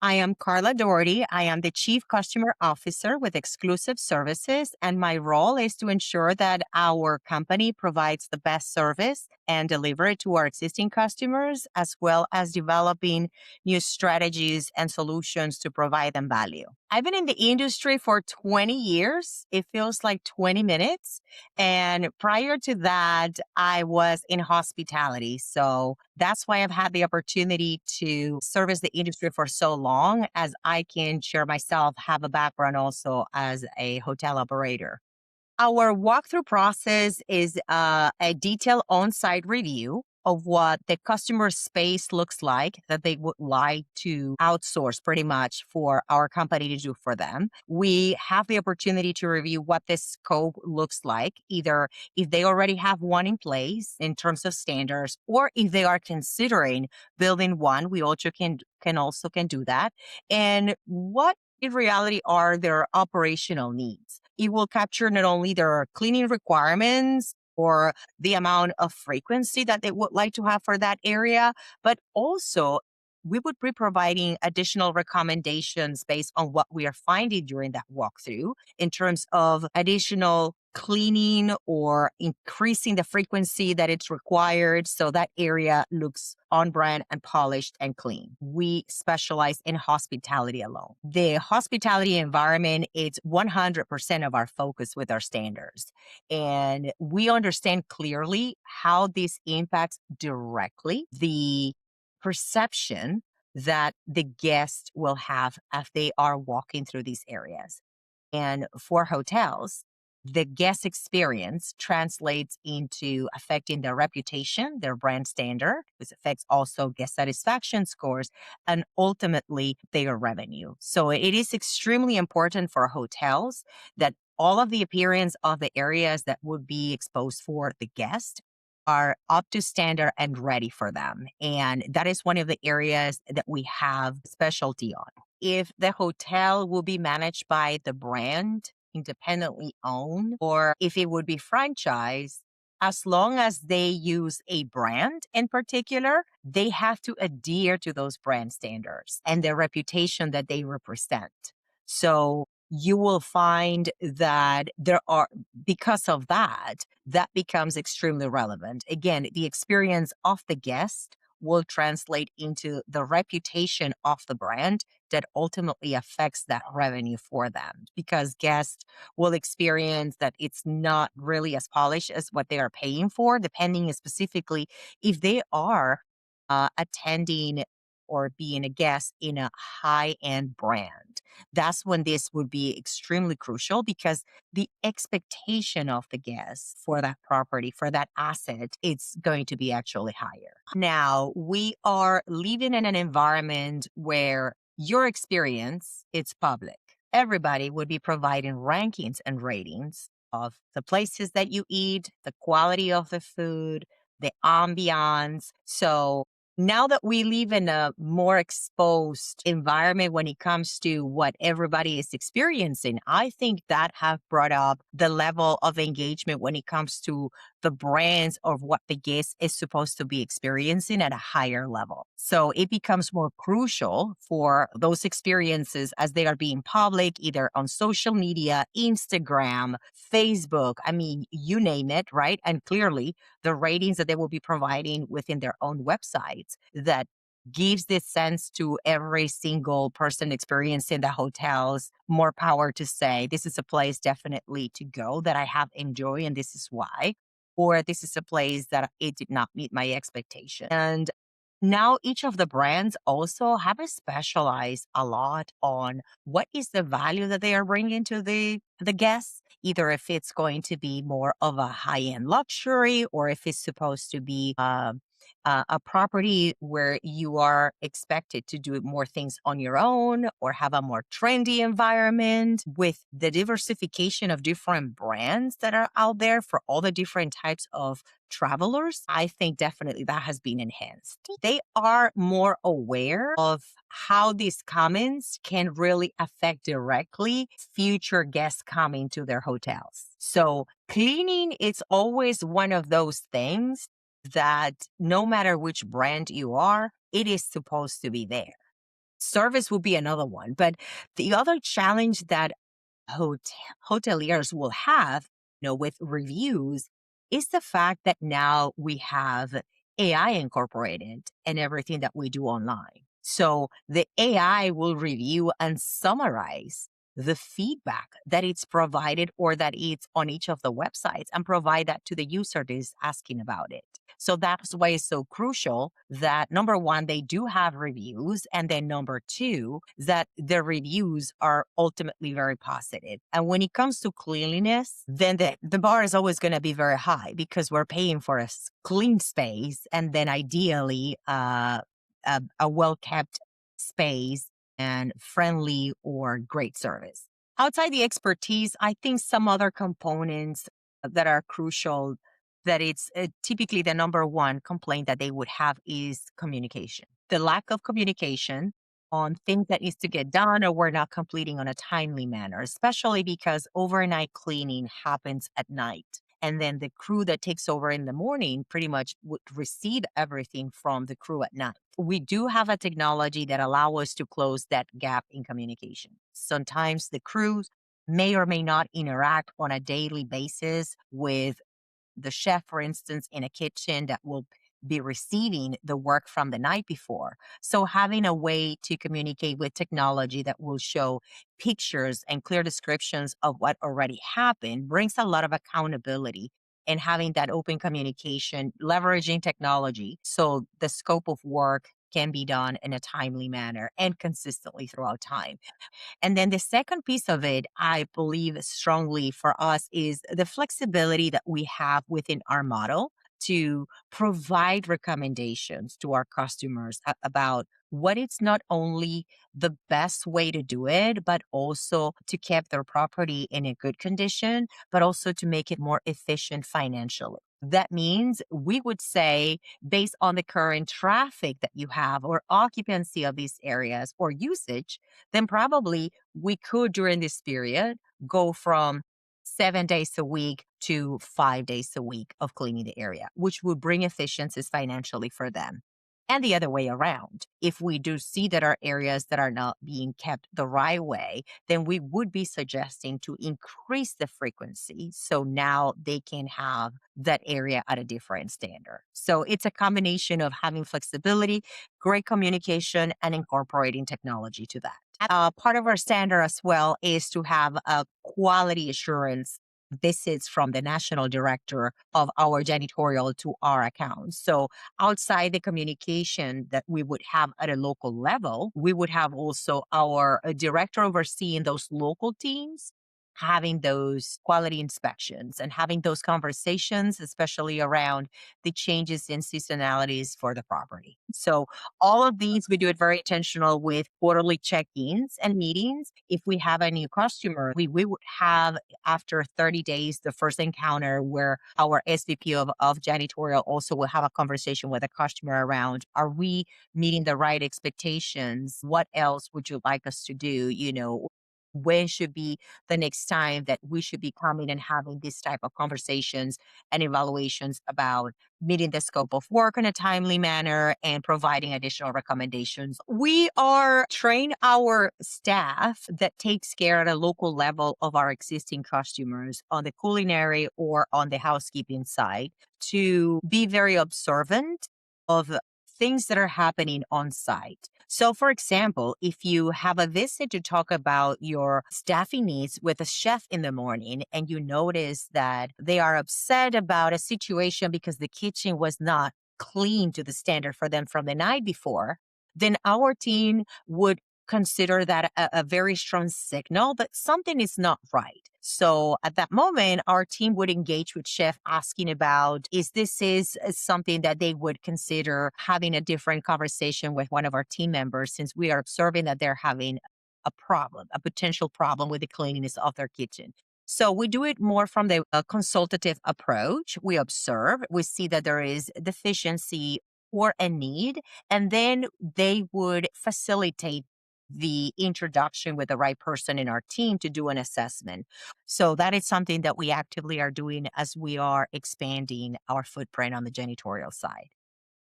I am Carla Doherty. I am the Chief Customer Officer with Exclusive Services, and my role is to ensure that our company provides the best service and deliver it to our existing customers, as well as developing new strategies and solutions to provide them value. I've been in the industry for 20 years. It feels like 20 minutes. And prior to that, I was in hospitality. So that's why I've had the opportunity to service the industry for so long, as I can share myself, have a background also as a hotel operator. Our walkthrough process is a detailed on site review of what the customer space looks like that they would like to outsource pretty much for our company to do for them. We have the opportunity to review what the scope looks like, either if they already have one in place in terms of standards, or if they are considering building one, we also can do that. And what in reality are their operational needs. It will capture not only their cleaning requirements or the amount of frequency that they would like to have for that area, but also we would be providing additional recommendations based on what we are finding during that walkthrough in terms of additional cleaning or increasing the frequency that it's required so that area looks on brand and polished and clean. We specialize in hospitality alone. The hospitality environment is 100% of our focus with our standards. And we understand clearly how this impacts directly the perception that the guest will have as they are walking through these areas. And for hotels, the guest experience translates into affecting their reputation, their brand standard, which affects also guest satisfaction scores, and ultimately their revenue. So it is extremely important for hotels that all of the appearance of the areas that would be exposed for the guest are up to standard and ready for them. And that is one of the areas that we have specialty on. If the hotel will be managed by the brand, independently owned, or if it would be franchised, as long as they use a brand in particular, they have to adhere to those brand standards and the reputation that they represent. So you will find that because of that, that becomes extremely relevant. Again, the experience of the guest will translate into the reputation of the brand that ultimately affects that revenue for them, because guests will experience that it's not really as polished as what they are paying for, depending specifically if they are attending or being a guest in a high-end brand. That's when this would be extremely crucial, because the expectation of the guest for that property, for that asset, it's going to be actually higher. Now, we are living in an environment where your experience is public. Everybody would be providing rankings and ratings of the places that you eat, the quality of the food, the ambiance. So now that we live in a more exposed environment when it comes to what everybody is experiencing, I think that have brought up the level of engagement when it comes to the brands of what the guest is supposed to be experiencing at a higher level. So it becomes more crucial for those experiences as they are being public, either on social media, Instagram, Facebook, I mean, you name it, right? And clearly the ratings that they will be providing within their own websites that gives this sense to every single person experiencing the hotels more power to say, this is a place definitely to go that I have enjoyed, and this is why. Or this is a place that it did not meet my expectation. And now each of the brands also have a specialized a lot on what is the value that they are bringing to the guests, either if it's going to be more of a high-end luxury, or if it's supposed to be a property where you are expected to do more things on your own or have a more trendy environment. With the diversification of different brands that are out there for all the different types of travelers, I think definitely that has been enhanced. They are more aware of how these comments can really affect directly future guests coming to their hotels. So cleaning is always one of those things that no matter which brand you are, it is supposed to be there. Service will be another one. But the other challenge that hoteliers will have, with reviews is the fact that now we have AI incorporated in everything that we do online. So the AI will review and summarize the feedback that it's provided or that it's on each of the websites and provide that to the user that is asking about it. So that's why it's so crucial that number one, they do have reviews. And then number two, that the reviews are ultimately very positive. And when it comes to cleanliness, then the bar is always going to be very high because we're paying for a clean space and then ideally a well kept space and friendly or great service. Outside the expertise, I think some other components that are crucial that it's typically the number one complaint that they would have is communication. The lack of communication on things that needs to get done or we're not completing on a timely manner, especially because overnight cleaning happens at night. And then the crew that takes over in the morning pretty much would receive everything from the crew at night. We do have a technology that allow us to close that gap in communication. Sometimes the crews may or may not interact on a daily basis with the chef, for instance, in a kitchen that will be receiving the work from the night before. So having a way to communicate with technology that will show pictures and clear descriptions of what already happened brings a lot of accountability and having that open communication, leveraging technology so the scope of work can be done in a timely manner and consistently throughout time. And then the second piece of it, I believe strongly for us, is the flexibility that we have within our model to provide recommendations to our customers about what it's not only the best way to do it, but also to keep their property in a good condition, but also to make it more efficient financially. That means we would say, based on the current traffic that you have or occupancy of these areas or usage, then probably we could during this period go from 7 days a week to 5 days a week of cleaning the area, which would bring efficiencies financially for them. And the other way around, if we do see that our areas that are not being kept the right way, then we would be suggesting to increase the frequency. So now they can have that area at a different standard. So it's a combination of having flexibility, great communication, and incorporating technology to that. Part of our standard as well is to have a quality assurance visits from the national director of our janitorial to our accounts. So outside the communication that we would have at a local level, we would have also our director overseeing those local teams having those quality inspections and having those conversations, especially around the changes in seasonalities for the property. So all of these, we do it very intentional with quarterly check-ins and meetings. If we have a new customer, we would have after 30 days, the first encounter where our SVP of janitorial also will have a conversation with a customer around, are we meeting the right expectations? What else would you like us to do? When should be the next time that we should be coming and having this type of conversations and evaluations about meeting the scope of work in a timely manner and providing additional recommendations. We are train our staff that takes care at a local level of our existing customers on the culinary or on the housekeeping side to be very observant of things that are happening on site. So, for example, if you have a visit to talk about your staffing needs with a chef in the morning and you notice that they are upset about a situation because the kitchen was not clean to the standard for them from the night before, then our team would consider that a very strong signal that something is not right. So at that moment, our team would engage with chef asking about is this is something that they would consider having a different conversation with one of our team members since we are observing that they're having a problem, a potential problem with the cleanliness of their kitchen. So we do it more from the consultative approach. We observe, we see that there is deficiency or a need, and then they would facilitate the introduction with the right person in our team to do an assessment. So that is something that we actively are doing as we are expanding our footprint on the janitorial side.